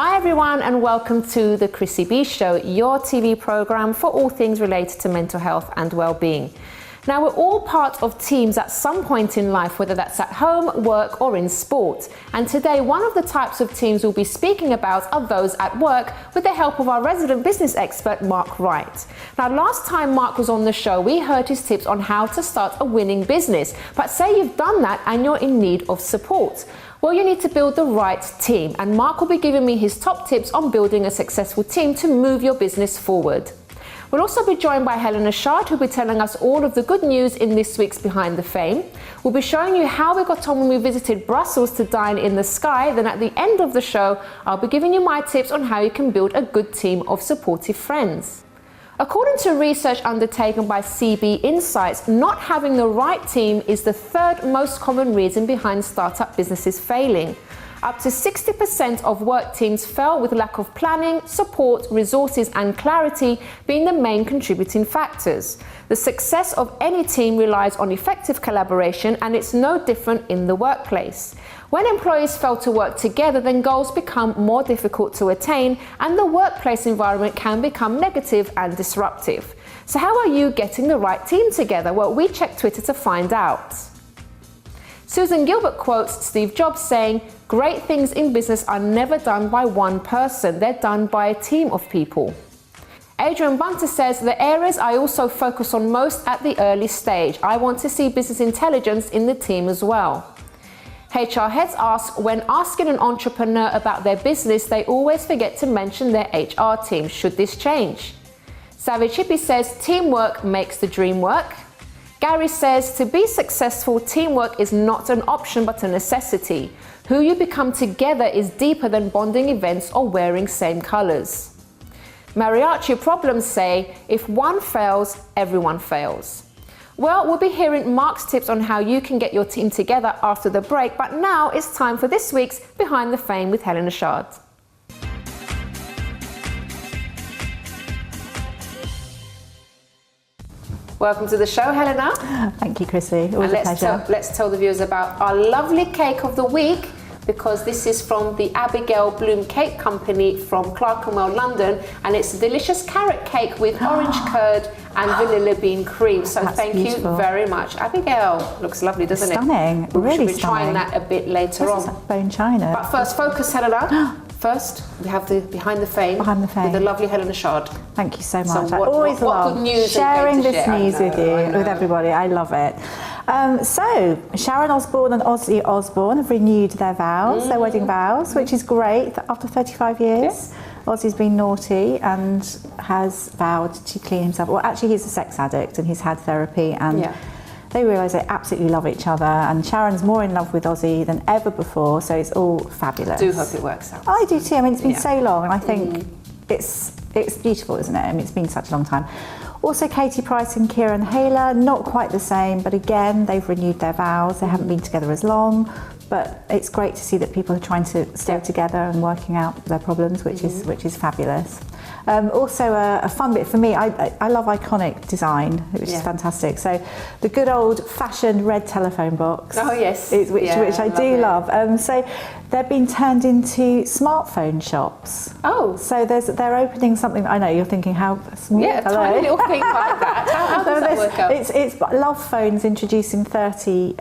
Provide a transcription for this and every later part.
Hi everyone, and welcome to the Chrissy B Show, your TV program for all things related to mental health and well-being. Now, we're all part of teams at some point in life, whether that's at home, work or in sport. And today, one of the types of teams we'll be speaking about are those at work, with the help of our resident business expert, Mark Wright. Now, last time Mark was on the show, we heard his tips on how to start a winning business. But say you've done that and you're in need of support. Well, you need to build the right team, and Mark will be giving me his top tips on building a successful team to move your business forward. We'll also be joined by Helena Chard, who'll be telling us all of the good news in this week's Behind the Fame. We'll be showing you how we got on when we visited Brussels to dine in the sky. Then at the end of the show, I'll be giving you my tips on how you can build a good team of supportive friends. According to research undertaken by CB Insights, not having the right team is the third most common reason behind startup businesses failing. Up to 60% of work teams fail with lack of planning, support, resources and clarity being the main contributing factors. The success of any team relies on effective collaboration, and it's no different in the workplace. When employees fail to work together, then goals become more difficult to attain and the workplace environment can become negative and disruptive. So how are you getting the right team together? Well, we checked Twitter to find out. Susan Gilbert quotes Steve Jobs saying, "Great things in business are never done by one person, they're done by a team of people." Adrian Bunter says, "The areas I also focus on most at the early stage. I want to see business intelligence in the team as well." HR heads ask, when asking an entrepreneur about their business, they always forget to mention their HR team. Should this change? Savage Hippie says, "Teamwork makes the dream work." Gary says, "To be successful, teamwork is not an option but a necessity. Who you become together is deeper than bonding events or wearing same colors." Mariachi Problems say, "If one fails, everyone fails." Well, we'll be hearing Mark's tips on how you can get your team together after the break, but now it's time for this week's Behind the Fame with Helena Chard. Welcome to the show, Helena. Thank you, Chrissy. Always a pleasure. Let's tell the viewers about our lovely cake of the week, because this is from the Abigail Bloom Cake Company from Clerkenwell, London, and it's a delicious carrot cake with orange curd and vanilla bean cream. So That's thank beautiful. you very much. Abigail, looks lovely, doesn't Stunning. it? Really We'll be trying stunning. that a bit later This on. is like bone china. But first, focus, Helena. First, we have the Behind the Fame. Behind the Fame. With the lovely Helena Chard. Thank you so much. So I always what love good news sharing are you going this to share? news with you, I know. with everybody. I love it. So, Sharon Osbourne and Ozzy Osbourne have renewed their vows, their wedding vows, which is great after 35 years. Yes. Ozzy's been naughty and has vowed to clean himself. Well, actually, he's a sex addict and he's had therapy, and they realise they absolutely love each other, and Sharon's more in love with Ozzy than ever before, so it's all fabulous. I do hope it works out. I do too. I mean, it's been so long, and I think it's beautiful, isn't it? I mean, it's been such a long time. Also, Katie Price and Kieran Hayler, not quite the same, but again, they've renewed their vows. They haven't been together as long, but it's great to see that people are trying to stay together and working out their problems, which is fabulous. Also, a fun bit for me, I love iconic design, which is fantastic. So, the good old-fashioned red telephone box. Oh yes, which I do love. So, they're being turned into smartphone shops. Oh, so they're opening something. I know you're thinking, how small? Yeah, a tiny little thing like that. How does that work out? It's Love Phone's introducing 30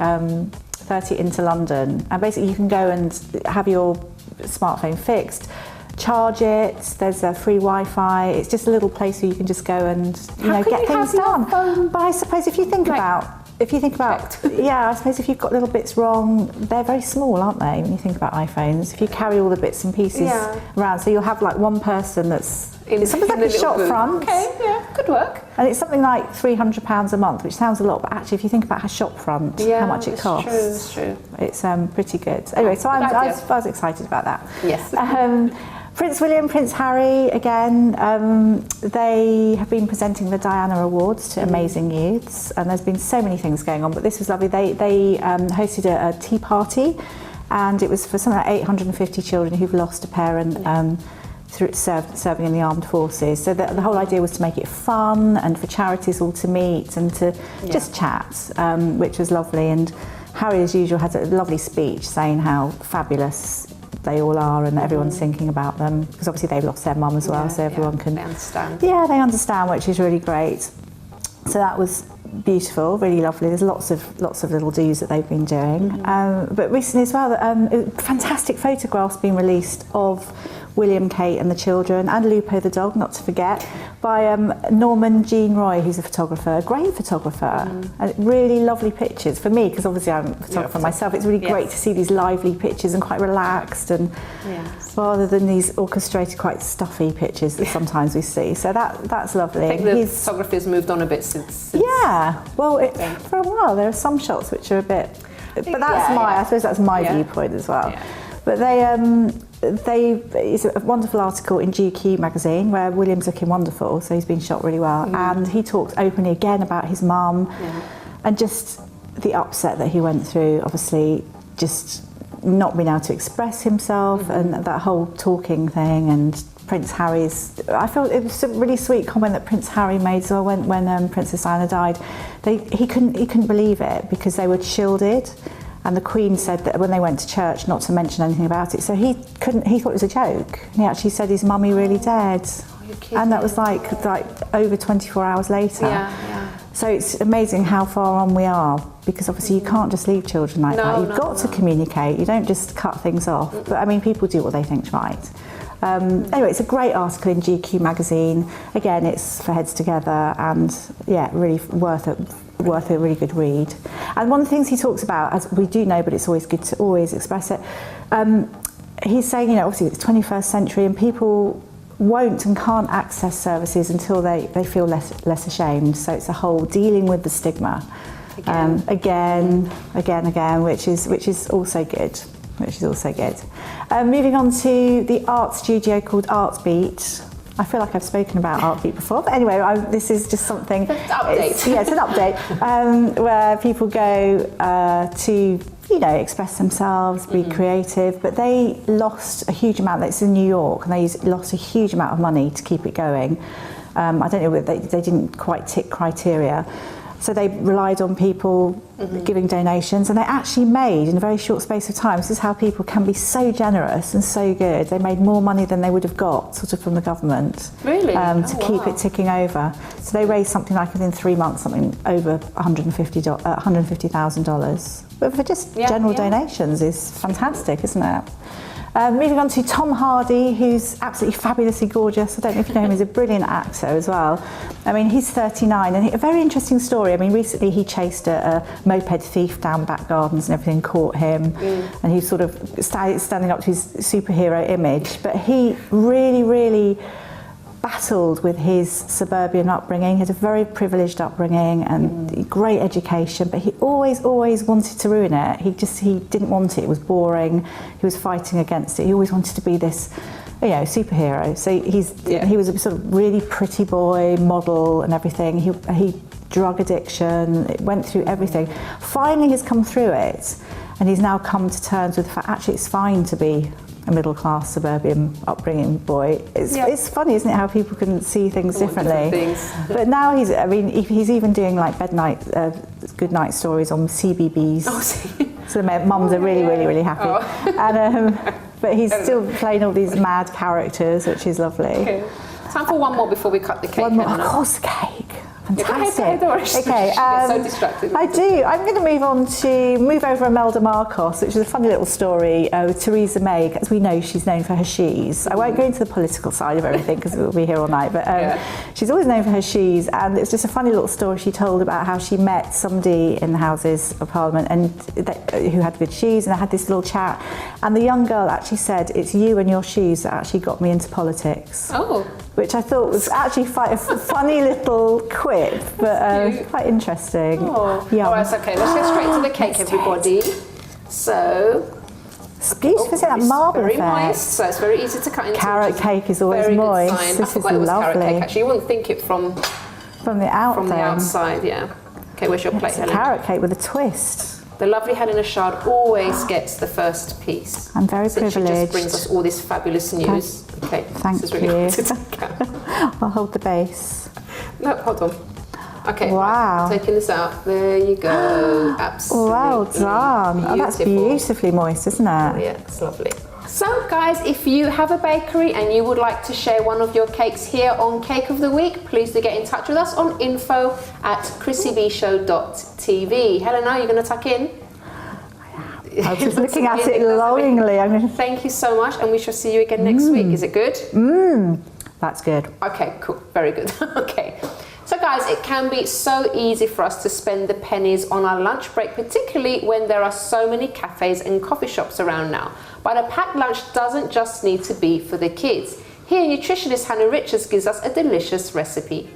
into London, and basically you can go and have your smartphone fixed, charge it. There's a free Wi-Fi. It's just a little place where you can just go and get things done. But I suppose if you think about, yeah, I suppose if you've got little bits wrong, they're very small, aren't they? When you think about iPhones, if you carry all the bits and pieces around, so you'll have like one person that's it's something like a shop front. Okay, yeah, good work. And it's something like £300 a month, which sounds a lot, but actually, if you think about a shop front, how much it costs, it's true. It's pretty good. Anyway, so I was excited about that. Yes. Prince William, Prince Harry, again, they have been presenting the Diana Awards to amazing youths, and there's been so many things going on, but this was lovely. They hosted a tea party, and it was for something like 850 children who've lost a parent through serving in the armed forces. So the whole idea was to make it fun and for charities all to meet and to just chat, which was lovely. And Harry, as usual, had a lovely speech saying how fabulous they all are, and everyone's thinking about them, because obviously they've lost their mum as well, so everyone can... They understand. Yeah, they understand, which is really great. So that was beautiful, really lovely. There's lots of little do's that they've been doing. But recently as well, fantastic photographs being released of William, Kate and the children, and Lupo the dog, not to forget, by Norman Jean Roy, who's a photographer, a great photographer. And really lovely pictures for me, because obviously I'm a photographer myself. It's really great to see these lively pictures and quite relaxed, and rather than these orchestrated, quite stuffy pictures that sometimes we see. So that's lovely. I think the photography has moved on a bit since. Yeah, well, for a while there are some shots which are a bit, but that's I suppose that's my viewpoint as well. Yeah. But it's a wonderful article in GQ magazine where William's looking wonderful, so he's been shot really well, and he talks openly again about his mum and just the upset that he went through, obviously just not being able to express himself and that whole talking thing. And Prince Harry's, I felt it was a really sweet comment that Prince Harry made as well when Princess Diana died. He couldn't believe it because they were shielded. And the Queen said that when they went to church not to mention anything about it. So he thought it was a joke. And he actually said his mummy really dead. And that was like over 24 hours later. So it's amazing how far on we are, because obviously you can't just leave children like that. You've got to communicate. You don't just cut things off. But I mean, people do what they think's right. Anyway, it's a great article in GQ magazine. Again, it's for heads together, and really worth a really good read. And one of the things he talks about, as we do know, but it's always good to always express it, he's saying, obviously it's 21st century and people won't and can't access services until they feel less ashamed. So it's a whole dealing with the stigma again, which is also good. Moving on to the art studio called Artbeat. I feel like I've spoken about Artbeat before, but anyway, this is just something. It's an update where people go to express themselves, be creative. But they lost a huge amount. It's in New York, and they lost a huge amount of money to keep it going. I don't know, they didn't quite tick criteria. So they relied on people giving donations, and they actually made, in a very short space of time, this is how people can be so generous and so good, they made more money than they would have got sort of from the government. Really? To keep it ticking over. So they raised something like within 3 months, something over $150,000. But for just general donations is fantastic, isn't it? Moving on to Tom Hardy, who's absolutely fabulously gorgeous. I don't know if you know him, he's a brilliant actor as well. I mean, he's 39, and a very interesting story. I mean, recently he chased a moped thief down back gardens and everything, caught him, and he sort of standing up to his superhero image. But he really, really battled with his suburban upbringing. He had a very privileged upbringing and great education, but he always wanted to ruin it. He didn't want it. It was boring. He was fighting against it. He always wanted to be this, superhero. So he was a sort of really pretty boy, model and everything. He drug addiction, it went through everything. Finally has come through it, and he's now come to terms with the fact actually it's fine to be a middle-class suburban upbringing boy. It's funny, isn't it, how people can see things differently. But now he's even doing like good night stories on CBBS. So the mums are really happy. And but he's still playing all these mad characters, which is lovely. Okay. Time for one more before we cut the cake. One more, of course, the cake. Fantastic. Okay, so distracted. I do. I'm going to move over Imelda Marcos, which is a funny little story with Theresa May. As we know, she's known for her shoes. I won't go into the political side of everything because we'll be here all night, but she's always known for her shoes, and it's just a funny little story she told about how she met somebody in the Houses of Parliament and who had good shoes, and they had this little chat, and the young girl actually said, "It's you and your shoes that actually got me into politics." Oh. Which I thought was actually quite a funny little quip, but quite interesting. Oh, all right, okay, let's get straight to the cake, everybody. So, it's beautiful, isn't it? That marble very effect. moist, so it's very easy to cut into. Carrot cake is always moist. This is lovely. Carrot cake, actually, you wouldn't think it from the outside, yeah. Okay, where's your plate, Helena? Helena? Carrot cake with a twist. The lovely Helena Chard always gets the first piece. I'm very privileged. She just brings us all this fabulous news. Okay, thank this is really you. hard to take out. I'll hold the base. No, hold on. Okay, wow. Right, taking this out. There you go. Absolutely. Well done. Oh, that's beautifully moist, isn't it? Oh, yeah, it's lovely. So guys, if you have a bakery and you would like to share one of your cakes here on Cake of the Week, please do get in touch with us on info@chrissybshow.tv. Helena, are you going to tuck in? I was just looking at it longingly. Thank you so much, and we shall see you again next week. Is it good? That's good. Okay, cool. Very good. Okay. So guys, it can be so easy for us to spend the pennies on our lunch break, particularly when there are so many cafes and coffee shops around now. But a packed lunch doesn't just need to be for the kids. Here, nutritionist Hannah Richards gives us a delicious recipe.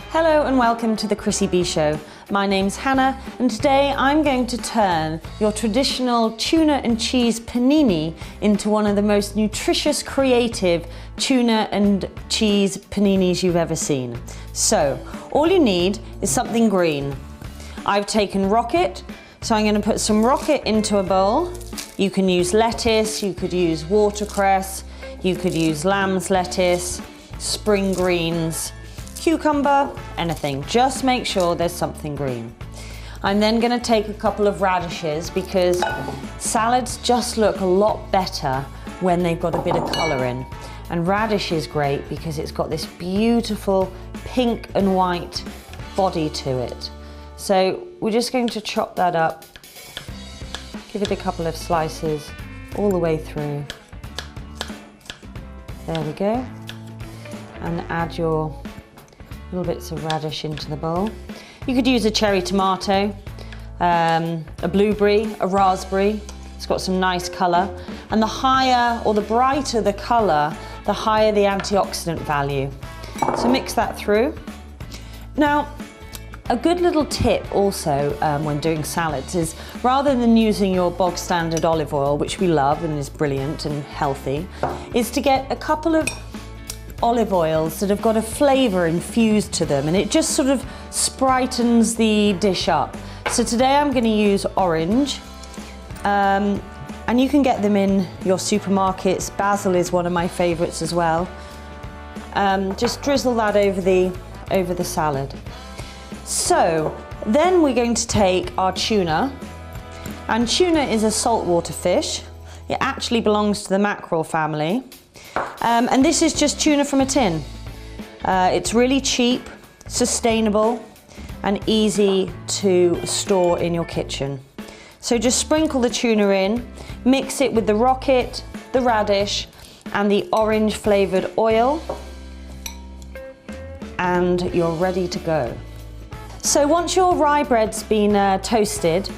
Hello and welcome to the Chrissy B Show. My name's Hannah, and today I'm going to turn your traditional tuna and cheese panini into one of the most nutritious, creative tuna and cheese paninis you've ever seen. So, all you need is something green. I've taken rocket, so I'm going to put some rocket into a bowl. You can use lettuce, you could use watercress, you could use lamb's lettuce, spring greens, cucumber, anything. Just make sure there's something green. I'm then going to take a couple of radishes because salads just look a lot better when they've got a bit of colour in. And radish is great because it's got this beautiful pink and white body to it. So we're just going to chop that up, give it a couple of slices all the way through. There we go. And add your little bits of radish into the bowl. You could use a cherry tomato, a blueberry, a raspberry. It's got some nice colour. And the higher or the brighter the colour, the higher the antioxidant value. So mix that through. Now, a good little tip also when doing salads is rather than using your bog standard olive oil, which we love and is brilliant and healthy, is to get a couple of olive oils that have got a flavour infused to them, and it just sort of spritens the dish up. So today I'm going to use orange, and you can get them in your supermarkets. Basil is one of my favourites as well. Just drizzle that over the salad. So then we're going to take our tuna, and tuna is a saltwater fish. It actually belongs to the mackerel family. And this is just tuna from a tin. It's really cheap, sustainable, and easy to store in your kitchen. So just sprinkle the tuna in, mix it with the rocket, the radish, and the orange flavoured oil, and you're ready to go. So once your rye bread's been toasted,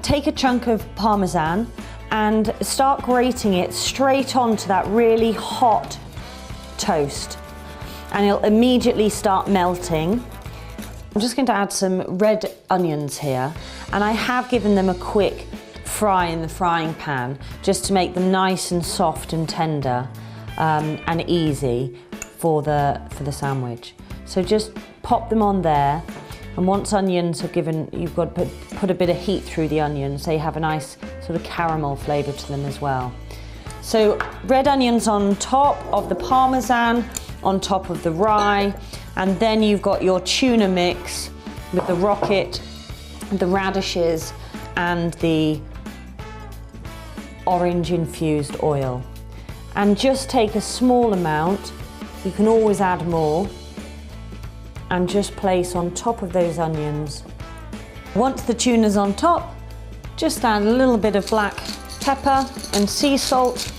take a chunk of Parmesan and start grating it straight onto that really hot toast, and it'll immediately start melting. I'm just going to add some red onions here, and I have given them a quick fry in the frying pan just to make them nice and soft and tender and easy for the sandwich. So just pop them on there, and once onions are given, you've got to put a bit of heat through the onions so you have a nice sort of caramel flavour to them as well. So red onions on top of the Parmesan, on top of the rye, and then you've got your tuna mix with the rocket, the radishes, and the orange infused oil. And just take a small amount, you can always add more, and just place on top of those onions. Once the tuna's on top, just add a little bit of black pepper and sea salt,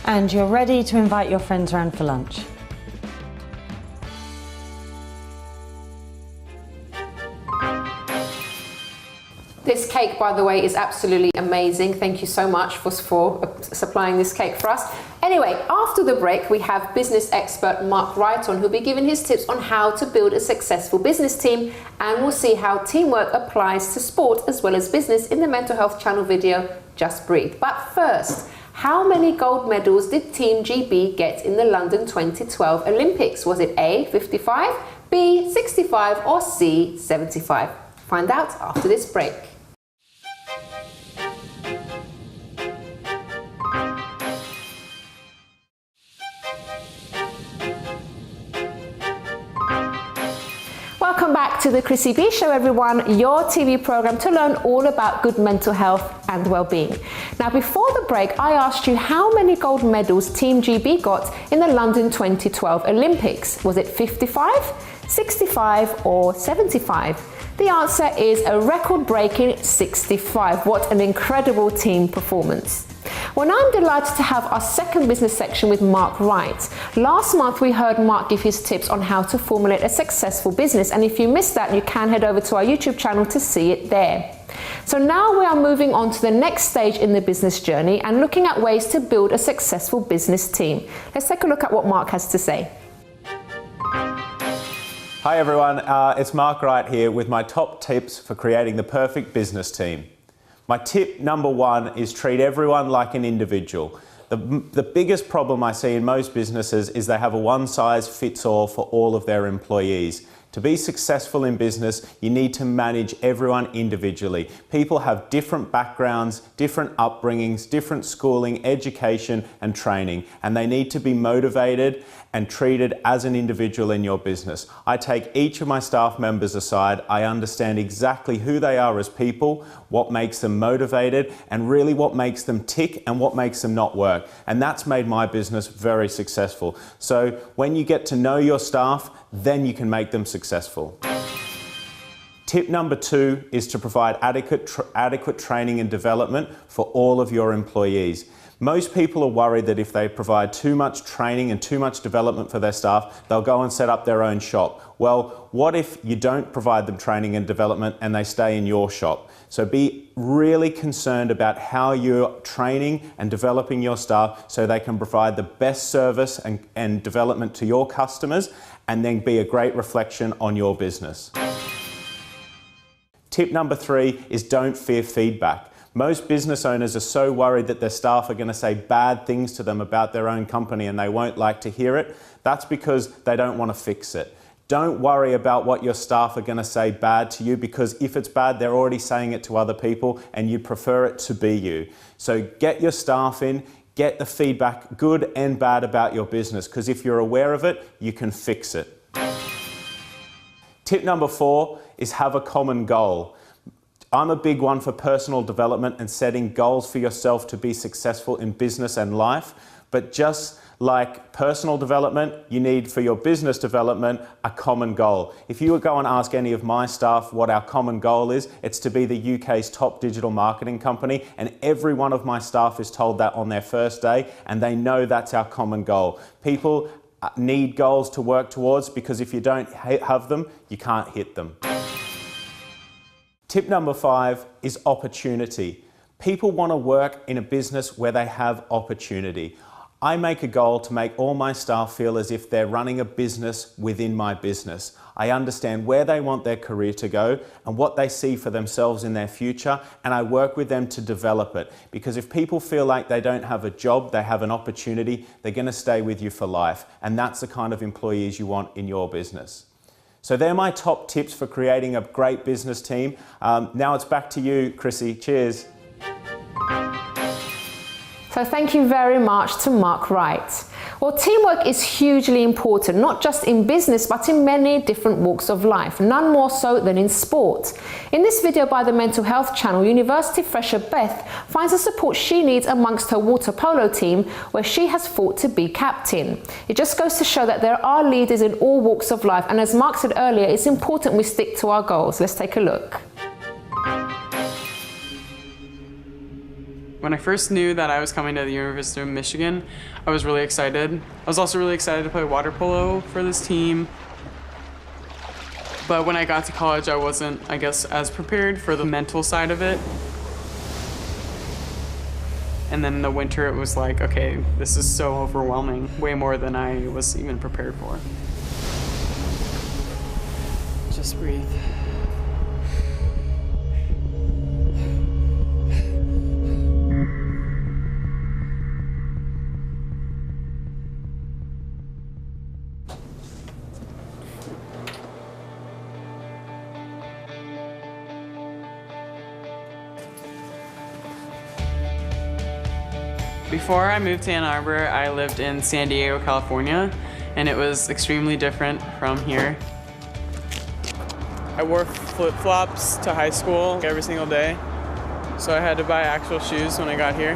and you're ready to invite your friends around for lunch. This cake, by the way, is absolutely amazing. Thank you so much for supplying this cake for us. Anyway, after the break, we have business expert Mark Wright on, who'll be giving his tips on how to build a successful business team, and we'll see how teamwork applies to sport as well as business in the Mental Health Channel video, Just Breathe. But first, how many gold medals did Team GB get in the London 2012 Olympics? Was it A, 55, B, 65, or C, 75? Find out after this break. Welcome back to the Chrissy B Show, everyone, your TV program to learn all about good mental health and well-being. Now, before the break, I asked you how many gold medals Team GB got in the London 2012 Olympics. Was it 55, 65 or 75? The answer is a record-breaking 65. What an incredible team performance. Well, now I'm delighted to have our second business section with Mark Wright. Last month we heard Mark give his tips on how to formulate a successful business, and if you missed that, you can head over to our YouTube channel to see it there. So now we are moving on to the next stage in the business journey and looking at ways to build a successful business team. Let's take a look at what Mark has to say. Hi everyone, it's Mark Wright here with my top tips for creating the perfect business team. My tip number one is treat everyone like an individual. The biggest problem I see in most businesses is they have a one-size-fits-all for all of their employees. To be successful in business, you need to manage everyone individually. People have different backgrounds, different upbringings, different schooling, education and training, and they need to be motivated and treated as an individual in your business. I take each of my staff members aside. I understand exactly who they are as people, what makes them motivated, and really what makes them tick and what makes them not work. And that's made my business very successful. So when you get to know your staff, then you can make them successful. Tip number two is to provide adequate training and development for all of your employees. Most people are worried that if they provide too much training and too much development for their staff, they'll go and set up their own shop. Well, what if you don't provide them training and development and they stay in your shop? So be really concerned about how you're training and developing your staff so they can provide the best service and development to your customers, and then be a great reflection on your business. Tip number three is don't fear feedback. Most business owners are so worried that their staff are going to say bad things to them about their own company and they won't like to hear it. That's because they don't want to fix it. Don't worry about what your staff are going to say bad to you, because if it's bad, they're already saying it to other people and you prefer it to be you. So get your staff in, get the feedback, good and bad, about your business, because if you're aware of it, you can fix it. Tip number four is have a common goal. I'm a big one for personal development and setting goals for yourself to be successful in business and life. But just like personal development, you need for your business development a common goal. If you would go and ask any of my staff what our common goal is, it's to be the UK's top digital marketing company, and every one of my staff is told that on their first day, and they know that's our common goal. People need goals to work towards, because if you don't have them, you can't hit them. Tip number five is opportunity. People want to work in a business where they have opportunity. I make a goal to make all my staff feel as if they're running a business within my business. I understand where they want their career to go and what they see for themselves in their future, and I work with them to develop it. Because if people feel like they don't have a job, they have an opportunity, they're going to stay with you for life. And that's the kind of employees you want in your business. So they're my top tips for creating a great business team. Now it's back to you, Chrissy. Cheers. So thank you very much to Mark Wright. Well, teamwork is hugely important, not just in business, but in many different walks of life, none more so than in sport. In this video by the Mental Health channel, University fresher Beth finds the support she needs amongst her water polo team, where she has fought to be captain. It just goes to show that there are leaders in all walks of life, and as Mark said earlier, it's important we stick to our goals. Let's take a look. When I first knew that I was coming to the University of Michigan, I was really excited. I was also really excited to play water polo for this team. But when I got to college, I wasn't, I guess, as prepared for the mental side of it. And then in the winter, it was like, okay, this is so overwhelming, way more than I was even prepared for. Just breathe. Before I moved to Ann Arbor, I lived in San Diego, California, and it was extremely different from here. I wore flip-flops to high school every single day, so I had to buy actual shoes when I got here.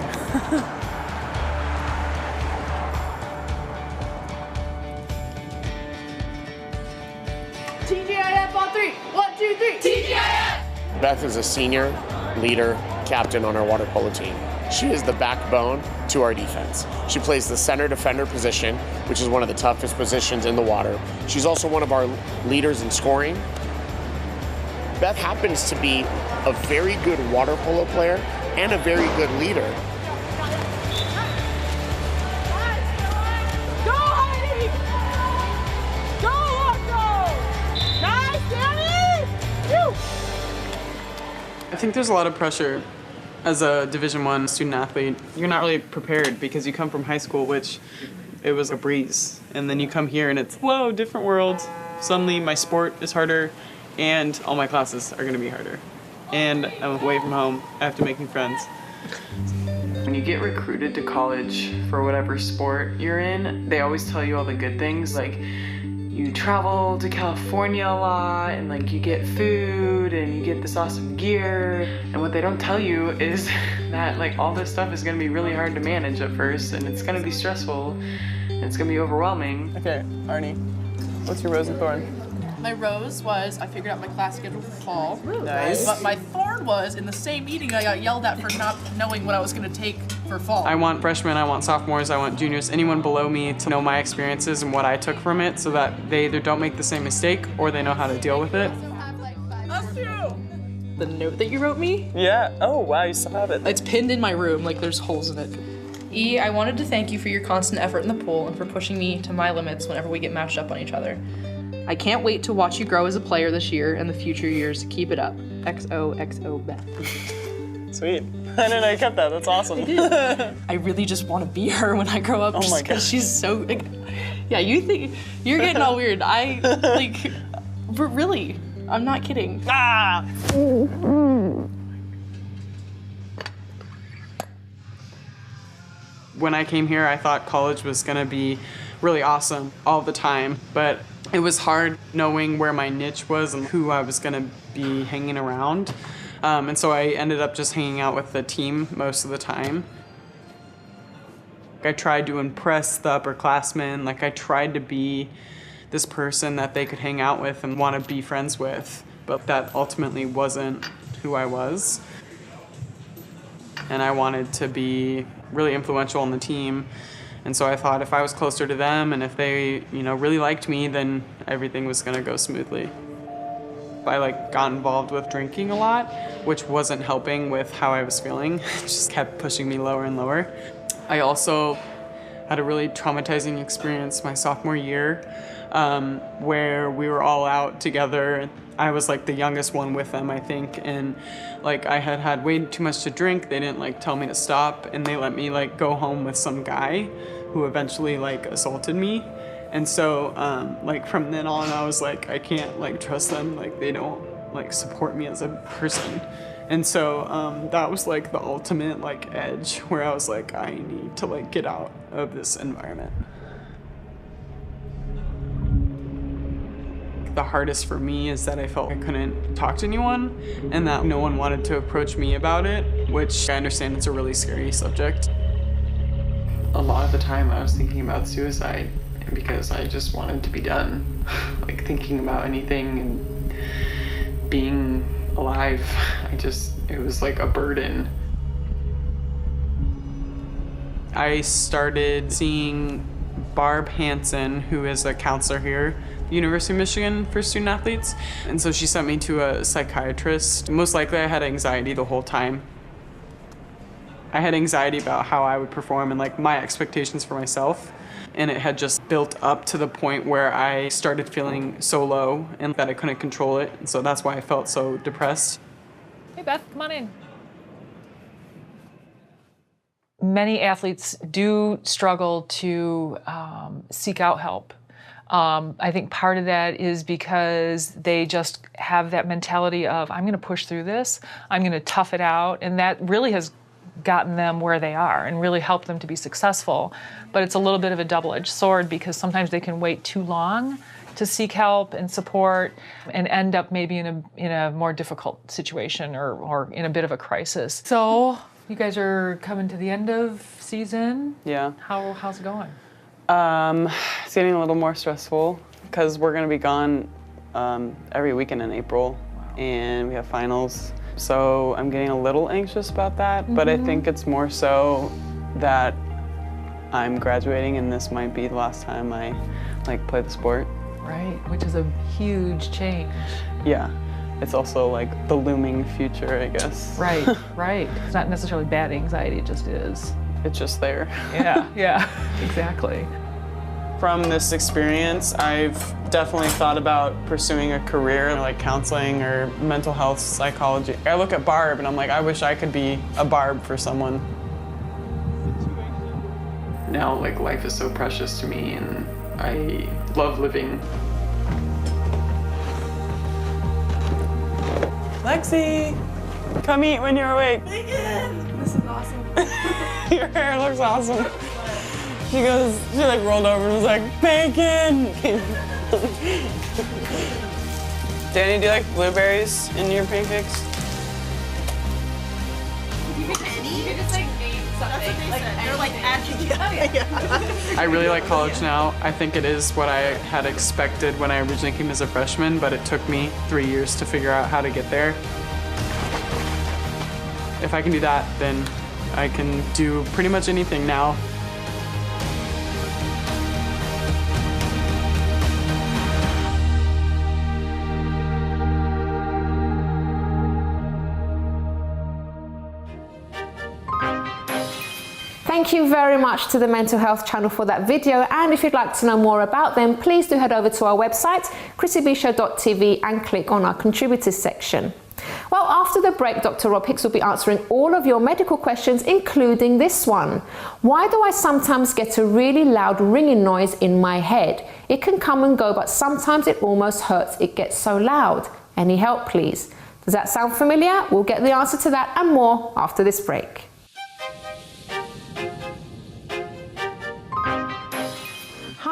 TGIF on 3. 1, 2, 3. TGIF! Beth is a senior leader, captain on our water polo team. She is the backbone to our defense. She plays the center defender position, which is one of the toughest positions in the water. She's also one of our leaders in scoring. Beth happens to be a very good water polo player and a very good leader. Go, Heidi! Go, Marco! Nice, Danny! Woo! I think there's a lot of pressure as a Division I student athlete. You're not really prepared because you come from high school, which it was a breeze. And then you come here and it's, whoa, different world. Suddenly my sport is harder and all my classes are gonna be harder. And I'm away from home, I have to make new friends. When you get recruited to college for whatever sport you're in, they always tell you all the good things, like you travel to California a lot and like you get food and you get this awesome gear. And what they don't tell you is that like all this stuff is gonna be really hard to manage at first and it's gonna be stressful and it's gonna be overwhelming. Okay, Arnie, what's your rose and thorn? My rose was I figured out my class schedule for fall. Nice. But my thorn was in the same meeting I got yelled at for not knowing what I was going to take for fall. I want freshmen, I want sophomores, I want juniors, anyone below me to know my experiences and what I took from it so that they either don't make the same mistake or they know how to deal with it. Us too. The note that you wrote me? Yeah, oh wow, you still have it. It's pinned in my room, like there's holes in it. E, I wanted to thank you for your constant effort in the pool and for pushing me to my limits whenever we get matched up on each other. I can't wait to watch you grow as a player this year and the future years. Keep it up. XOXO Beth. Sweet. I didn't know you kept that. That's awesome. I did. I really just want to be her when I grow up. Oh my God. She's so. Like, yeah, you think you're getting all weird. I like, but really, I'm not kidding. Ah! When I came here, I thought college was gonna be really awesome all the time, but it was hard knowing where my niche was and who I was gonna be hanging around. And so I ended up just hanging out with the team most of the time. I tried to impress the upperclassmen, like I tried to be this person that they could hang out with and want to be friends with, but that ultimately wasn't who I was. And I wanted to be really influential on the team. And so I thought if I was closer to them and if they, really liked me, then everything was gonna go smoothly. I got involved with drinking a lot, which wasn't helping with how I was feeling. It just kept pushing me lower and lower. I also had a really traumatizing experience my sophomore year where we were all out together. I was the youngest one with them, I think, and I had way too much to drink. They didn't tell me to stop, and they let me go home with some guy who eventually assaulted me. And so from then on I was I can't trust them, they don't support me as a person. And so that was the ultimate edge where I was I need to get out of this environment. The hardest for me is that I felt I couldn't talk to anyone and that no one wanted to approach me about it, which I understand it's a really scary subject. A lot of the time I was thinking about suicide because I just wanted to be done. Thinking about anything and being alive, it was a burden. I started seeing Barb Hansen, who is a counselor here, University of Michigan for student athletes. And so she sent me to a psychiatrist. Most likely I had anxiety the whole time. I had anxiety about how I would perform and my expectations for myself. And it had just built up to the point where I started feeling so low and that I couldn't control it. And so that's why I felt so depressed. Hey Beth, come on in. Many athletes do struggle to seek out help. I think part of that is because they just have that mentality of, I'm going to push through this, I'm going to tough it out, and that really has gotten them where they are and really helped them to be successful. But it's a little bit of a double-edged sword because sometimes they can wait too long to seek help and support and end up maybe in a more difficult situation or in a bit of a crisis. So you guys are coming to the end of season. Yeah. How's it going? It's getting a little more stressful because we're going to be gone every weekend in April, and we have finals. So I'm getting a little anxious about that, but I think it's more so that I'm graduating and this might be the last time I play the sport. Right, which is a huge change. Yeah. It's also like the looming future, I guess. Right, right. It's not necessarily bad anxiety, it just is. It's just there. Yeah, exactly. From this experience, I've definitely thought about pursuing a career like counseling or mental health psychology. I look at Barb and I'm like, I wish I could be a Barb for someone. Now, like, life is so precious to me and I love living. Lexi, come eat when you're awake. This is awesome. Your hair looks awesome. She like rolled over and was like, bacon! Danny, do you like blueberries in your pancakes? You could just like name something. Like they're like I really like college now. I think it is what I had expected when I originally came as a freshman, but it took me 3 years to figure out how to get there. If I can do that, then I can do pretty much anything now. Thank you very much to the Mental Health channel for that video, and if you'd like to know more about them, please do head over to our website, chrissybshow.tv, and click on our contributors section. Well, after the break, Dr. Rob Hicks will be answering all of your medical questions, including this one. Why do I sometimes get a really loud ringing noise in my head? It can come and go, but sometimes it almost hurts. It gets so loud. Any help, please? Does that sound familiar? We'll get the answer to that and more after this break.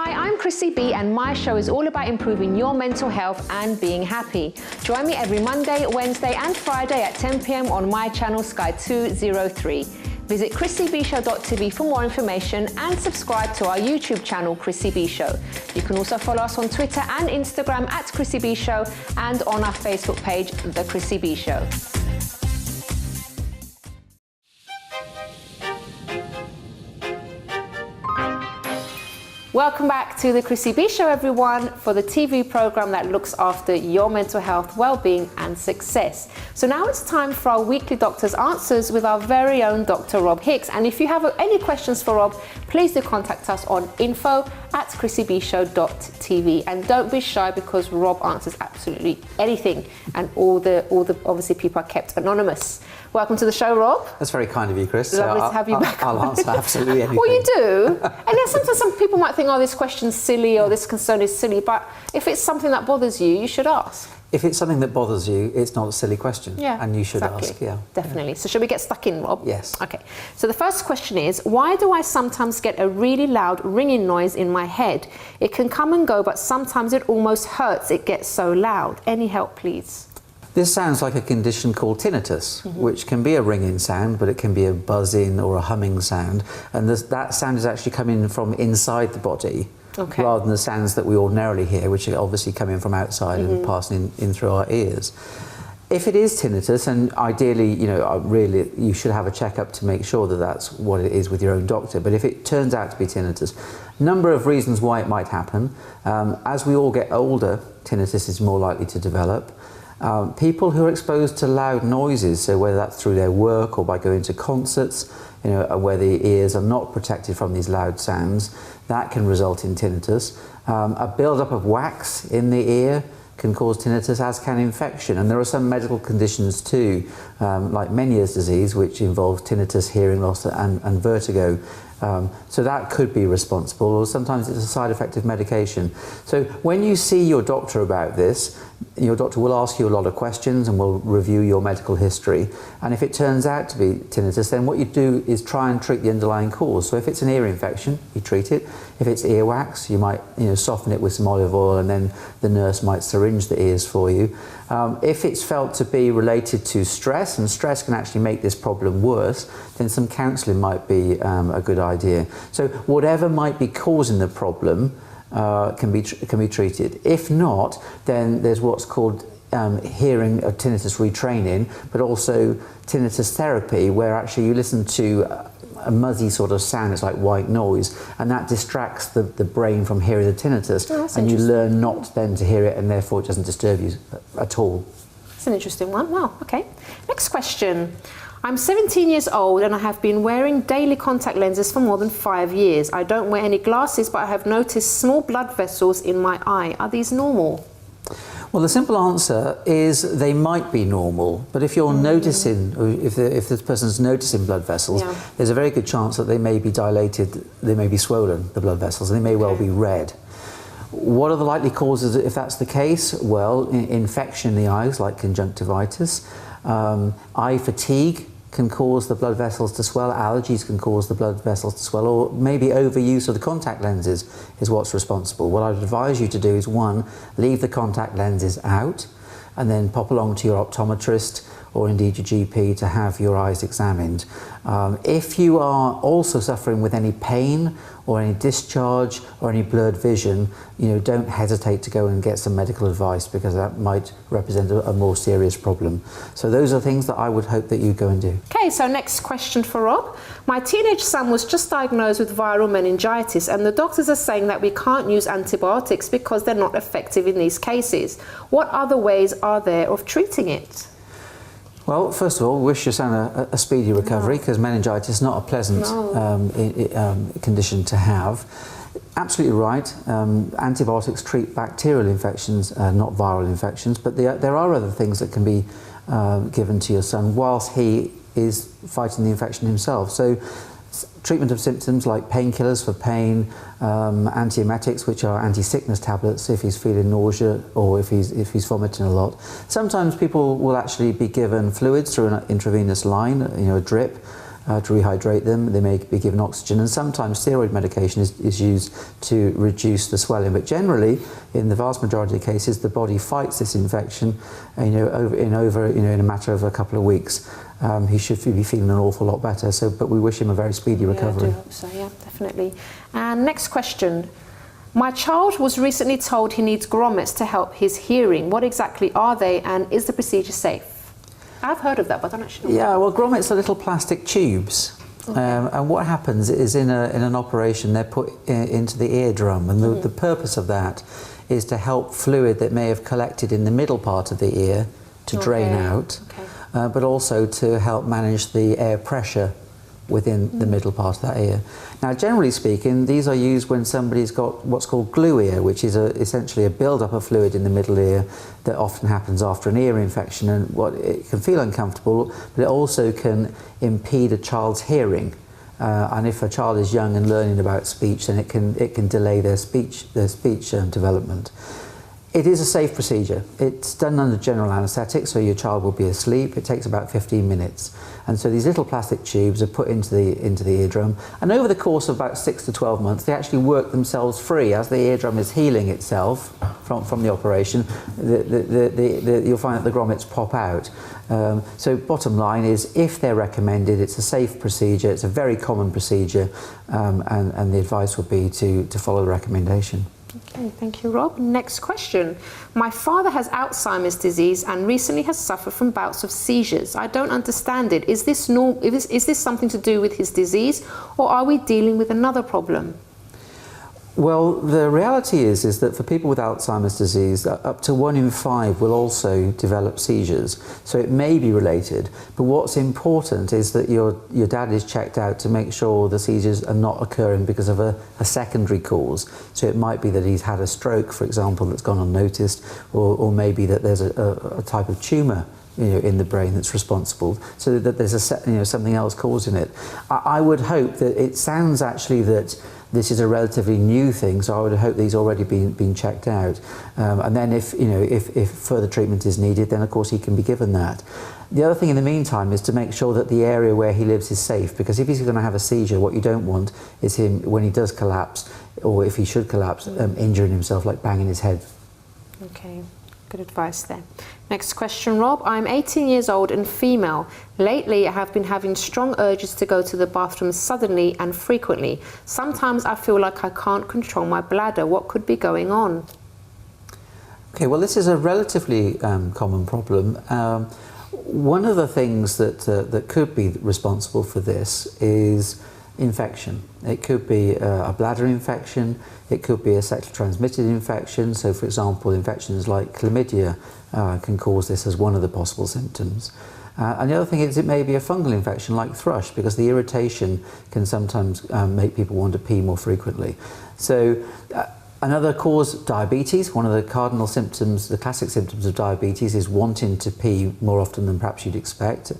I'm Chrissy B, and my show is all about improving your mental health and being happy. Join me every Monday, Wednesday and Friday at 10 p.m. on my channel Sky 203. Visit chrissybshow.tv for more information and subscribe to our YouTube channel Chrissy B Show. You can also follow us on Twitter and Instagram at Chrissy B Show and on our Facebook page, The Chrissy B Show. Welcome back to the Chrissy B Show, everyone, for the TV program that looks after your mental health, well-being and success. So now it's time for our weekly Doctor's Answers with our very own Dr. Rob Hicks. And if you have any questions for Rob, please do contact us on info@chrissybshow.tv. And don't be shy, because Rob answers absolutely anything, and all the obviously people are kept anonymous. Welcome to the show, Rob. That's very kind of you, Chris. Lovely to have you back. I'll answer absolutely anything. Well, you do. And then sometimes some people might think, oh, this question's silly or this concern is silly, but if it's something that bothers you, you should ask. If it's something that bothers you, it's not a silly question. Yeah, and you should exactly. ask. Yeah, definitely. So shall we get stuck in, Rob? Yes. Okay. So the first question is, why do I sometimes get a really loud ringing noise in my head? It can come and go, but sometimes it almost hurts. It gets so loud. Any help, please? This sounds like a condition called tinnitus, which can be a ringing sound, but it can be a buzzing or a humming sound. And that sound is actually coming from inside the body, rather than the sounds that we ordinarily hear, which are obviously coming from outside and passing in through our ears. If it is tinnitus, and ideally, really, you should have a checkup to make sure that that's what it is with your own doctor. But if it turns out to be tinnitus, number of reasons why it might happen. As we all get older, tinnitus is more likely to develop. People who are exposed to loud noises, so whether that's through their work or by going to concerts, where the ears are not protected from these loud sounds, that can result in tinnitus. A build-up of wax in the ear can cause tinnitus, as can infection. And there are some medical conditions too, like Meniere's disease, which involves tinnitus, hearing loss and vertigo, So that could be responsible, or sometimes it's a side effect of medication. So when you see your doctor about this, your doctor will ask you a lot of questions and will review your medical history. And if it turns out to be tinnitus, then what you do is try and treat the underlying cause. So if it's an ear infection, you treat it. If it's earwax, you might soften it with some olive oil, and then the nurse might syringe the ears for you. If it's felt to be related to stress, and stress can actually make this problem worse, then some counselling might be a good idea. So whatever might be causing the problem can be treated. If not, then there's what's called hearing or tinnitus retraining, but also tinnitus therapy, where actually you listen to a muzzy sort of sound, it's like white noise, and that distracts the brain from hearing the tinnitus, and you learn not then to hear it, and therefore it doesn't disturb you at all. That's an interesting one. Wow, okay. Next question. I'm 17 years old and I have been wearing daily contact lenses for more than 5 years. I don't wear any glasses, but I have noticed small blood vessels in my eye. Are these normal? Well, the simple answer is they might be normal, but if you're noticing, if this person's noticing blood vessels, there's a very good chance that they may be dilated, they may be swollen, the blood vessels, and they may well be red. What are the likely causes if that's the case? Well, infection in the eyes, like conjunctivitis. Eye fatigue can cause the blood vessels to swell, allergies can cause the blood vessels to swell, or maybe overuse of the contact lenses is what's responsible. What I'd advise you to do is, one, leave the contact lenses out, and then pop along to your optometrist or indeed your GP to have your eyes examined. If you are also suffering with any pain or any discharge or any blurred vision, don't hesitate to go and get some medical advice, because that might represent a more serious problem. So those are things that I would hope that you go and do. Okay, so next question for Rob. My teenage son was just diagnosed with viral meningitis, and the doctors are saying that we can't use antibiotics because they're not effective in these cases. What other ways are there of treating it? Well, first of all, wish your son a speedy recovery, because meningitis is not a pleasant condition to have. Absolutely right. Antibiotics treat bacterial infections, not viral infections, but there are other things that can be given to your son whilst he is fighting the infection himself. So treatment of symptoms like painkillers for pain, antiemetics, which are anti-sickness tablets if he's feeling nausea or if he's vomiting a lot. Sometimes people will actually be given fluids through an intravenous line, a drip, to rehydrate them. They may be given oxygen, and sometimes steroid medication is used to reduce the swelling. But generally, in the vast majority of cases, the body fights this infection, in a matter of a couple of weeks. He should be feeling an awful lot better. But we wish him a very speedy recovery. I do hope so, yeah, definitely. And next question. My child was recently told he needs grommets to help his hearing. What exactly are they, and is the procedure safe? I've heard of that, but I don't actually know. Yeah, well, grommets are little plastic tubes. Okay. And what happens is in an operation, they're put into the eardrum, and the purpose of that is to help fluid that may have collected in the middle part of the ear to drain out, but also to help manage the air pressure within the middle part of that ear. Now, generally speaking, these are used when somebody's got what's called glue ear, which is essentially a build-up of fluid in the middle ear that often happens after an ear infection, and it can feel uncomfortable, but it also can impede a child's hearing. And if a child is young and learning about speech, then it can delay their speech development. It is a safe procedure. It's done under general anaesthetic, so your child will be asleep. It takes about 15 minutes. And so these little plastic tubes are put into the eardrum, and over the course of about 6 to 12 months, they actually work themselves free. As the eardrum is healing itself from the operation, you'll find that the grommets pop out. So bottom line is, if they're recommended, it's a safe procedure, it's a very common procedure, and the advice would be to follow the recommendation. Okay, thank you, Rob. Next question. My father has Alzheimer's disease and recently has suffered from bouts of seizures. I don't understand it. Is this something to do with his disease, or are we dealing with another problem? Well, the reality is that for people with Alzheimer's disease, up to 1 in 5 will also develop seizures. So it may be related, but what's important is that your dad is checked out to make sure the seizures are not occurring because of a secondary cause. So it might be that he's had a stroke, for example, that's gone unnoticed, or maybe that there's a type of tumour in the brain that's responsible, so that there's something else causing it. I would hope that it sounds actually that this is a relatively new thing, so I would hope that he's already been checked out, and then if further treatment is needed, then of course he can be given that. The other thing in the meantime is to make sure that the area where he lives is safe, because if he's going to have a seizure, what you don't want is him, when he does collapse, or if he should collapse, injuring himself, like banging his head. Okay, good advice there. Next question, Rob. I'm 18 years old and female. Lately, I have been having strong urges to go to the bathroom suddenly and frequently. Sometimes I feel like I can't control my bladder. What could be going on? Okay, well, this is a relatively common problem. One of the things that could be responsible for this is infection. It could be a bladder infection, it could be a sexually transmitted infection. So, for example, infections like chlamydia can cause this as one of the possible symptoms. And the other thing is it may be a fungal infection like thrush, because the irritation can sometimes make people want to pee more frequently. So, another cause, diabetes. One of the cardinal symptoms, the classic symptoms of diabetes, is wanting to pee more often than perhaps you'd expect.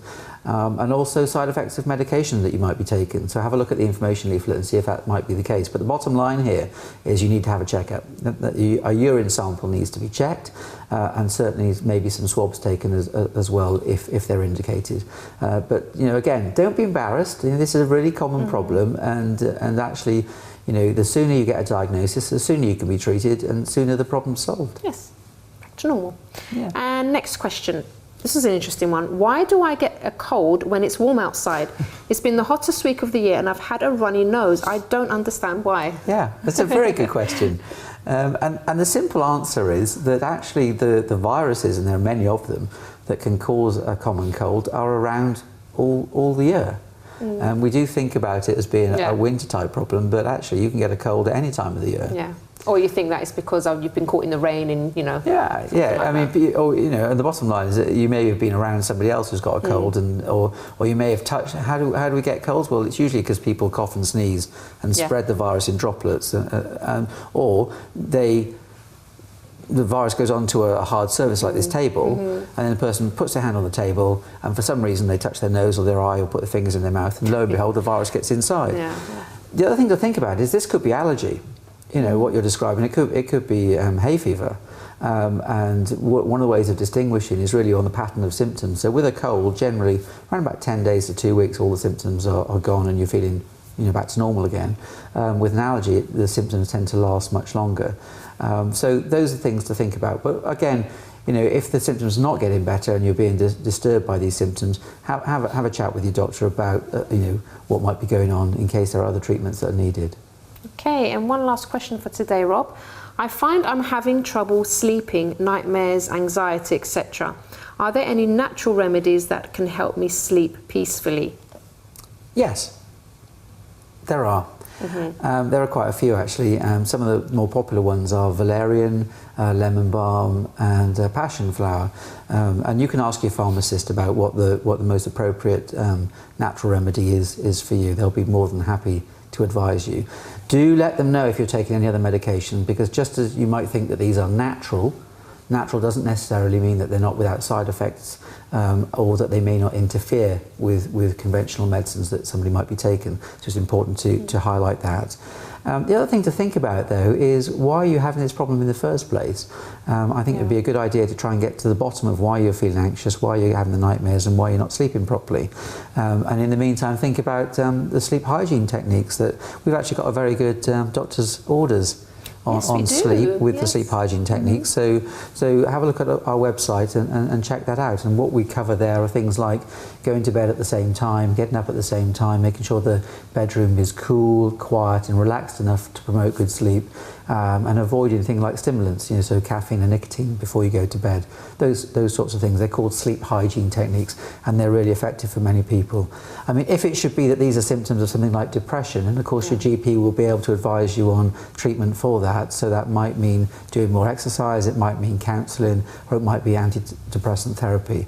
And also side effects of medication that you might be taking. So have a look at the information leaflet and see if that might be the case. But the bottom line here is you need to have a checkup. A urine sample needs to be checked, and certainly maybe some swabs taken as well if they're indicated. But again, don't be embarrassed. This is a really common problem, and actually, the sooner you get a diagnosis, the sooner you can be treated, and the sooner the problem's solved. Yes, back to normal. Yeah. And next question. This is an interesting one. Why do I get a cold when it's warm outside? It's been the hottest week of the year and I've had a runny nose. I don't understand why. Yeah, that's a very good question. And the simple answer is that actually the viruses, and there are many of them, that can cause a common cold are around all the year. And we do think about it as being a winter type problem, but actually you can get a cold at any time of the year. Yeah. Or you think that it's because you've been caught in the rain and, Yeah. I mean, and the bottom line is that you may have been around somebody else who's got a cold, or you may have touched. How do we get colds? Well, it's usually because people cough and sneeze and spread the virus in droplets, or the virus goes onto a hard surface like this table, and then the person puts their hand on the table, and for some reason they touch their nose or their eye or put their fingers in their mouth, and lo and behold, the virus gets inside. The other thing to think about is this could be allergy. What you're describing, it could be hay fever, and one of the ways of distinguishing is really on the pattern of symptoms. So with a cold, generally around about 10 days to 2 weeks, all the symptoms are gone and you're feeling back to normal again. With an allergy, the symptoms tend to last much longer. So those are things to think about. But again, if the symptoms are not getting better and you're being disturbed by these symptoms, have a chat with your doctor about what might be going on in case there are other treatments that are needed. Okay, and one last question for today, Rob. I find I'm having trouble sleeping, nightmares, anxiety, etc. Are there any natural remedies that can help me sleep peacefully? Yes, there are. There are quite a few actually. Some of the more popular ones are valerian, lemon balm, and passion flower. And you can ask your pharmacist about what the most appropriate natural remedy is for you. They'll be more than happy to advise you. Do let them know if you're taking any other medication, because just as you might think that these are natural doesn't necessarily mean that they're not without side effects, or that they may not interfere with conventional medicines that somebody might be taking. So it's important to highlight that. The other thing to think about, though, is why are you having this problem in the first place? I think it would be a good idea to try and get to the bottom of why you're feeling anxious, why you're having the nightmares, and why you're not sleeping properly. And in the meantime, think about the sleep hygiene techniques that we've actually got a very good doctor's orders on sleep with the sleep hygiene techniques. So have a look at our website and check that out. And what we cover there are things like going to bed at the same time, getting up at the same time, making sure the bedroom is cool, quiet and relaxed enough to promote good sleep, and avoiding things like stimulants, so caffeine and nicotine before you go to bed. Those sorts of things. They're called sleep hygiene techniques, and they're really effective for many people. I mean, if it should be that these are symptoms of something like depression, and of course your GP will be able to advise you on treatment for that. So that might mean doing more exercise, it might mean counselling, or it might be antidepressant therapy.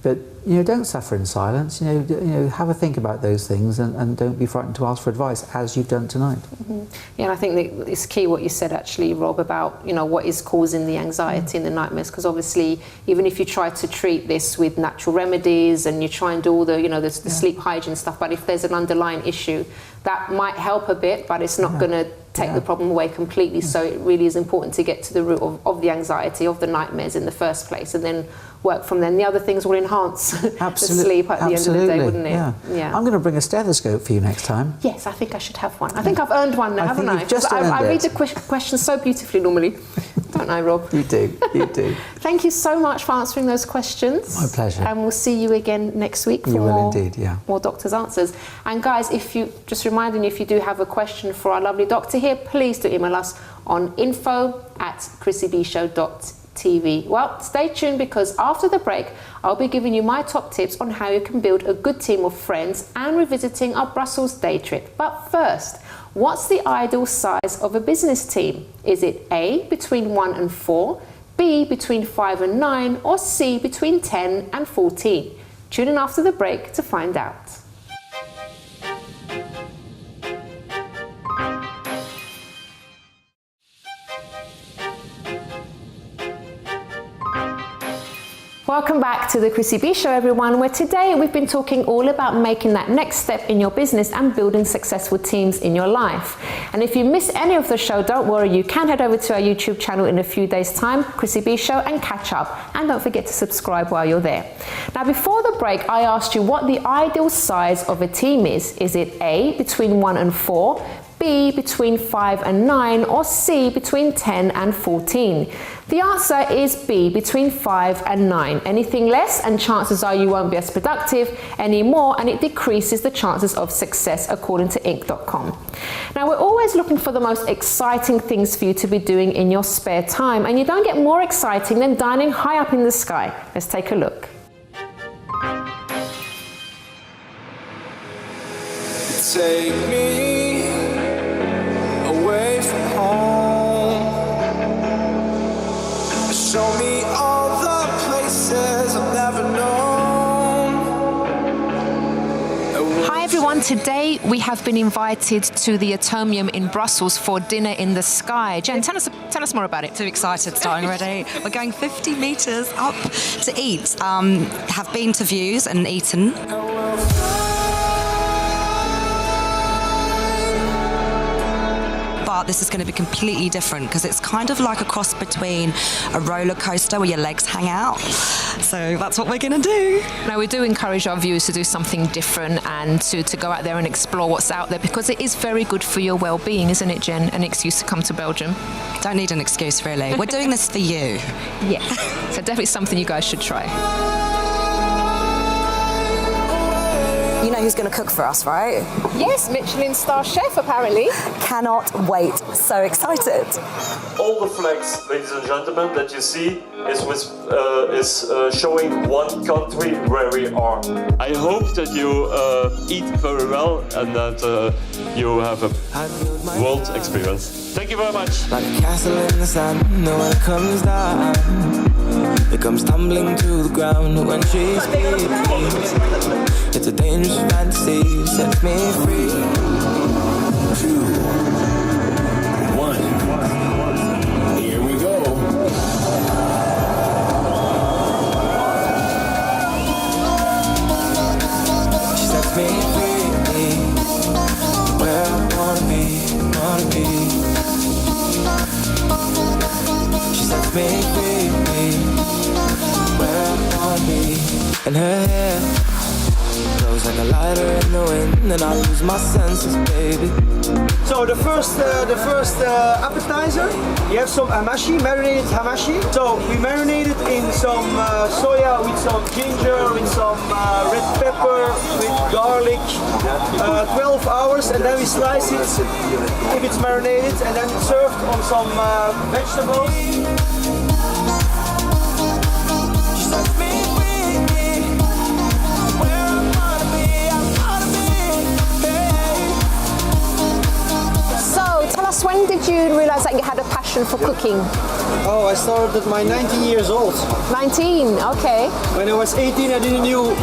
But don't suffer in silence. Have a think about those things and don't be frightened to ask for advice, as you've done tonight. Mm-hmm. Yeah, and I think that it's key what you said actually, Rob, about what is causing the anxiety and the nightmares. Because obviously, even if you try to treat this with natural remedies and you try and do all the sleep hygiene stuff, but if there's an underlying issue, that might help a bit, but it's not going to take the problem away completely. So it really is important to get to the root of the anxiety, of the nightmares in the first place, and then work from then. The other things will enhance the sleep at the end of the day, wouldn't it? Yeah. I'm going to bring a stethoscope for you next time. Yes, I think I should have one. I think I've earned one now, haven't I? You've just earned I read the questions so beautifully normally. Don't I, Rob? You do. Thank you so much for answering those questions. My pleasure. And we'll see you again next week for more Doctor's Answers. And guys, if you do have a question for our lovely doctor here, please do email us on info@chrissybshow.tv. Well, stay tuned, because after the break, I'll be giving you my top tips on how you can build a good team of friends and revisiting our Brussels day trip. But first, what's the ideal size of a business team? Is it A, between 1 and 4, B, between 5 and 9, or C, between 10 and 14? Tune in after the break to find out. Welcome back to the Chrissy B Show, everyone, where today we've been talking all about making that next step in your business and building successful teams in your life. And if you miss any of the show, don't worry, you can head over to our YouTube channel in a few days' time, Chrissy B Show, and catch up. And don't forget to subscribe while you're there. Now, before the break, I asked you what the ideal size of a team is. Is it A, between 1 and 4, B, between 5 and 9, or C, between 10 and 14? The answer is B, between 5 and 9. Anything less, and chances are you won't be as productive anymore, and it decreases the chances of success, according to Inc.com. Now, we're always looking for the most exciting things for you to be doing in your spare time, and you don't get more exciting than dining high up in the sky. Let's take a look. Take me away from home. Show me all the places I've never known. Hi everyone, today we have been invited to the Atomium in Brussels for dinner in the sky. Jen, tell us more about it. Too excited starting already. We're going 50 metres up to eat. Have been to Views and eaten. But this is going to be completely different, because it's kind of like a cross between a roller coaster where your legs hang out. So that's what we're going to do. Now, we do encourage our viewers to do something different and to go out there and explore what's out there, because it is very good for your well-being, isn't it, Jen? An excuse to come to Belgium. Don't need an excuse, really. We're doing this for you. Yeah, so definitely something you guys should try. You know who's going to cook for us, right? Yes, Michelin star chef, apparently. Cannot wait. So excited. All the flags, ladies and gentlemen, that you see is showing one country where we are. I hope that you eat very well and that you have a world experience. Thank you very much. Like a castle in the sand, when it comes down, it comes tumbling to the ground when she speaks. It's a dangerous fantasy, sets me free. 2, 1, here we go. She sets me free, where I wanna be. She sets me free, where I wanna be. And her hair glows like a lighter in the wind, and I lose my senses, baby. So the first appetizer, you have some hamashi, marinated hamashi. So we marinate it in some soya with some ginger, with some red pepper, with garlic, 12 hours, and then we slice it if it's marinated, and then it's served on some vegetables. When did you realise that you had a passion for cooking? Oh, I started at my 19 years old. 19, okay. When I was 18, I didn't know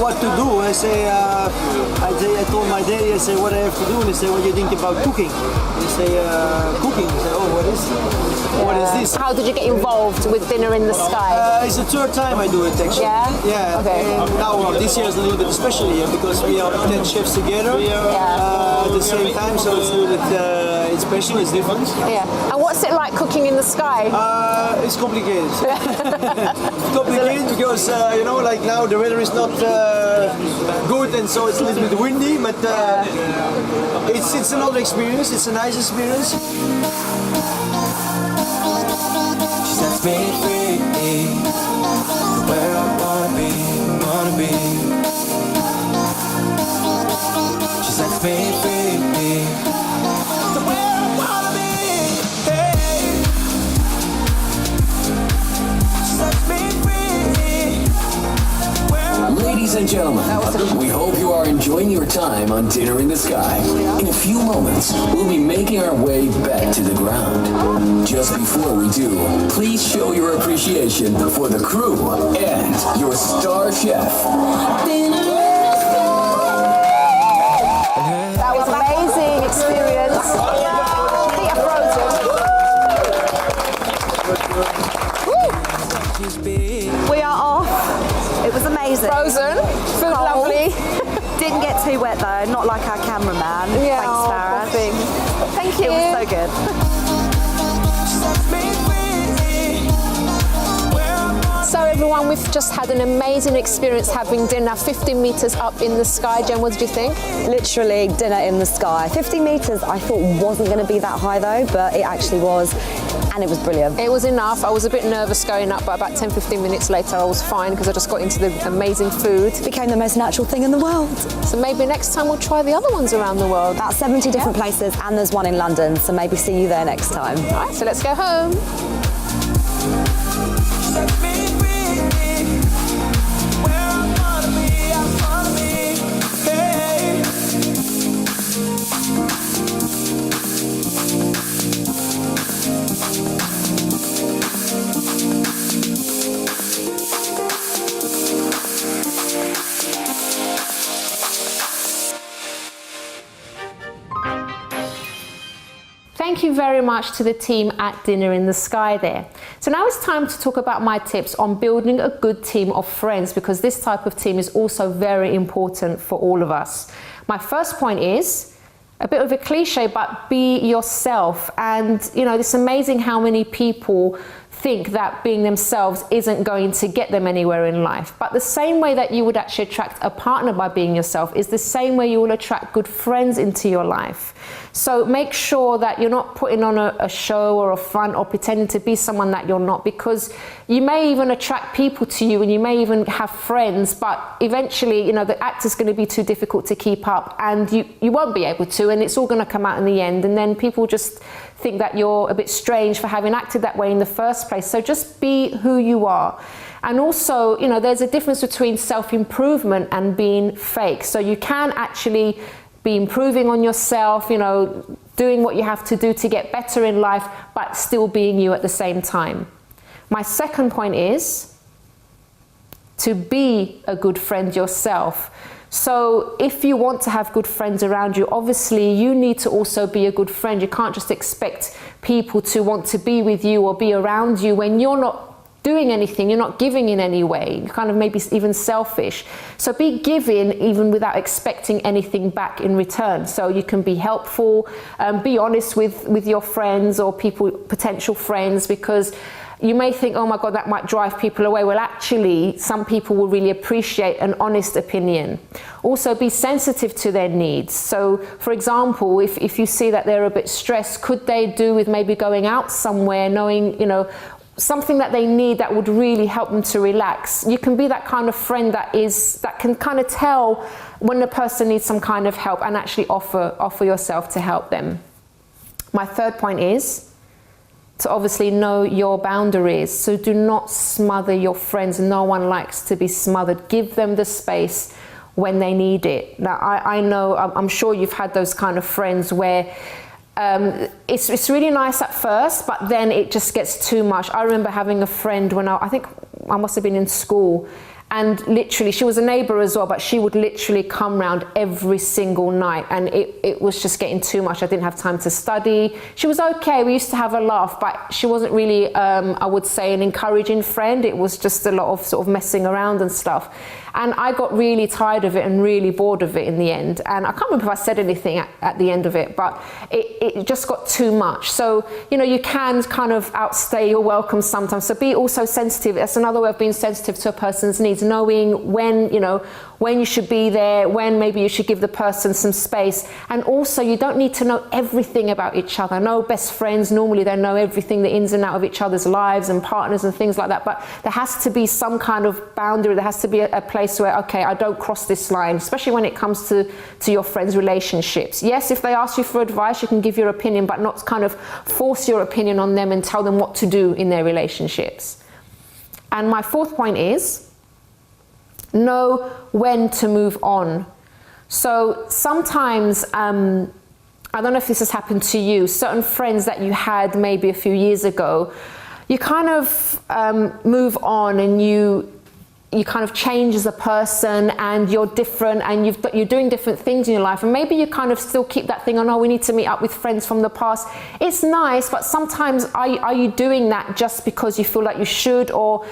what to do. I told my daddy, I say, what I have to do? And he said, what do you think about cooking? He say, cooking. I say, oh, what is this? How did you get involved with Dinner in the Sky? It's the third time I do it, actually. Yeah? Yeah. Okay. And now, this year is a little bit special here because we are 10 chefs together at the same time, so it's a little bit it's special, it's different. Yeah. And what's it like cooking in the sky? It's complicated. It's complicated because, you know, like now the weather is not good and so it's a little bit windy, but it's another experience, it's a nice experience. She sets me free, where I wanna be. She sets me free, where I wanna be. Hey. She sets me free. Ladies and gentlemen, we hope you are enjoying your time on Dinner in the Sky. In a few moments, we'll be making our way back to the ground. Just before we do, please show your appreciation for the crew and your star chef. That was an amazing experience. We are off. It was amazing. Frozen. Food lovely. Didn't get too wet though, not like our cameraman. Yeah, Thanks, Farah. Thank you. It was so good. So everyone, we've just had an amazing experience having dinner 50 meters up in the sky. Jen, what did you think? Literally dinner in the sky. 50 meters I thought wasn't going to be that high though, but it actually was. And it was brilliant. It was enough. I was a bit nervous going up, but about 10-15 minutes later I was fine because I just got into the amazing food. It became the most natural thing in the world. So maybe next time we'll try the other ones around the world. About 70 different places, and there's one in London, so maybe see you there next time. All right, so let's go home. Thank you very much to the team at Dinner in the Sky there. So now it's time to talk about my tips on building a good team of friends, because this type of team is also very important for all of us. My first point is a bit of a cliche, but be yourself. And you know, it's amazing how many people think that being themselves isn't going to get them anywhere in life. But the same way that you would actually attract a partner by being yourself is the same way you will attract good friends into your life. So make sure that you're not putting on a show or a front or pretending to be someone that you're not, because you may even attract people to you and you may even have friends, but eventually, you know, the act is going to be too difficult to keep up and you won't be able to, and it's all going to come out in the end, and then people just think that you're a bit strange for having acted that way in the first place. So just be who you are. And also, you know, there's a difference between self-improvement and being fake. So you can actually be improving on yourself, you know, doing what you have to do to get better in life, but still being you at the same time. My second point is to be a good friend yourself. So if you want to have good friends around you, obviously you need to also be a good friend. You can't just expect people to want to be with you or be around you when you're not doing anything, you're not giving in any way, you're kind of maybe even selfish. So be giving even without expecting anything back in return. So you can be helpful, be honest with your friends or people, potential friends, because you may think, oh my God, that might drive people away. Well, actually, some people will really appreciate an honest opinion. Also, be sensitive to their needs. So, for example, if you see that they're a bit stressed, could they do with maybe going out somewhere, knowing, you know, something that they need that would really help them to relax. You can be that kind of friend that can kind of tell when the person needs some kind of help and actually offer yourself to help them. My third point is to obviously know your boundaries. So do not smother your friends. No one likes to be smothered. Give them the space when they need it. Now, I know, I'm sure you've had those kind of friends where it's really nice at first, but then it just gets too much. I remember having a friend when I think I must have been in school, and literally she was a neighbour as well, but she would literally come round every single night, and it was just getting too much. I didn't have time to study. She was okay, we used to have a laugh, but she wasn't really, I would say, an encouraging friend. It was just a lot of sort of messing around and stuff. And I got really tired of it and really bored of it in the end. And I can't remember if I said anything at the end of it, but it just got too much. So, you know, you can kind of outstay your welcome sometimes. So be also sensitive. That's another way of being sensitive to a person's needs, knowing when, you know, when you should be there, when maybe you should give the person some space. And also, you don't need to know everything about each other. No best friends, normally they know everything, the ins and out of each other's lives and partners and things like that. But there has to be some kind of boundary. There has to be a place where, okay, I don't cross this line, especially when it comes to your friends' relationships. Yes, if they ask you for advice, you can give your opinion, but not kind of force your opinion on them and tell them what to do in their relationships. And my fourth point is, know when to move on. So sometimes, I don't know if this has happened to you, certain friends that you had maybe a few years ago, you kind of move on and you kind of change as a person, and you're different, and you're doing different things in your life, and maybe you kind of still keep that thing on, oh, we need to meet up with friends from the past. It's nice, but sometimes are you doing that just because you feel like you should, or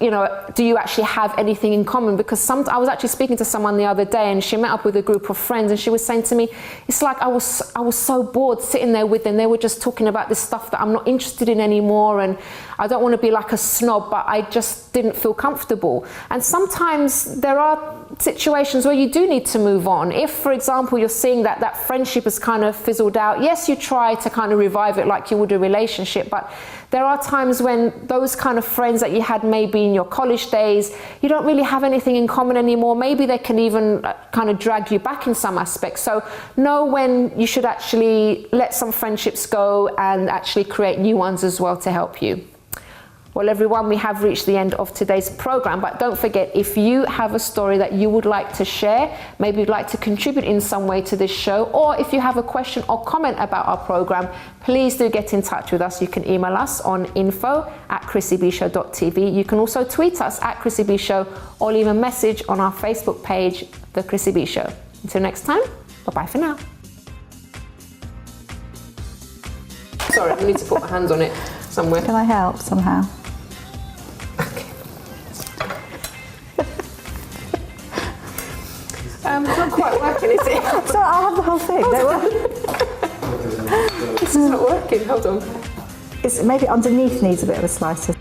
you know, do you actually have anything in common? Because I was actually speaking to someone the other day, and she met up with a group of friends, and she was saying to me, it's like I was so bored sitting there with them. They were just talking about this stuff that I'm not interested in anymore, and I don't want to be like a snob, but I just didn't feel comfortable. And sometimes there are situations where you do need to move on. If, for example, you're seeing that friendship has kind of fizzled out, yes, you try to kind of revive it like you would a relationship, but there are times when those kind of friends that you had maybe in your college days, you don't really have anything in common anymore. Maybe they can even kind of drag you back in some aspects. So know when you should actually let some friendships go and actually create new ones as well to help you. Well, everyone, we have reached the end of today's program, but don't forget, if you have a story that you would like to share, maybe you'd like to contribute in some way to this show, or if you have a question or comment about our program, please do get in touch with us. You can email us on info@chrissybshow.tv. You can also tweet us at Chrissy B Show, or leave a message on our Facebook page, The Chrissy B Show. Until next time, bye-bye for now. Sorry, I need to put my hands on it somewhere. Can I help somehow? It's not quite working, is it? So I'll have the whole thing. Don't worry. This is not working. Hold on. Maybe underneath needs a bit of a slicer.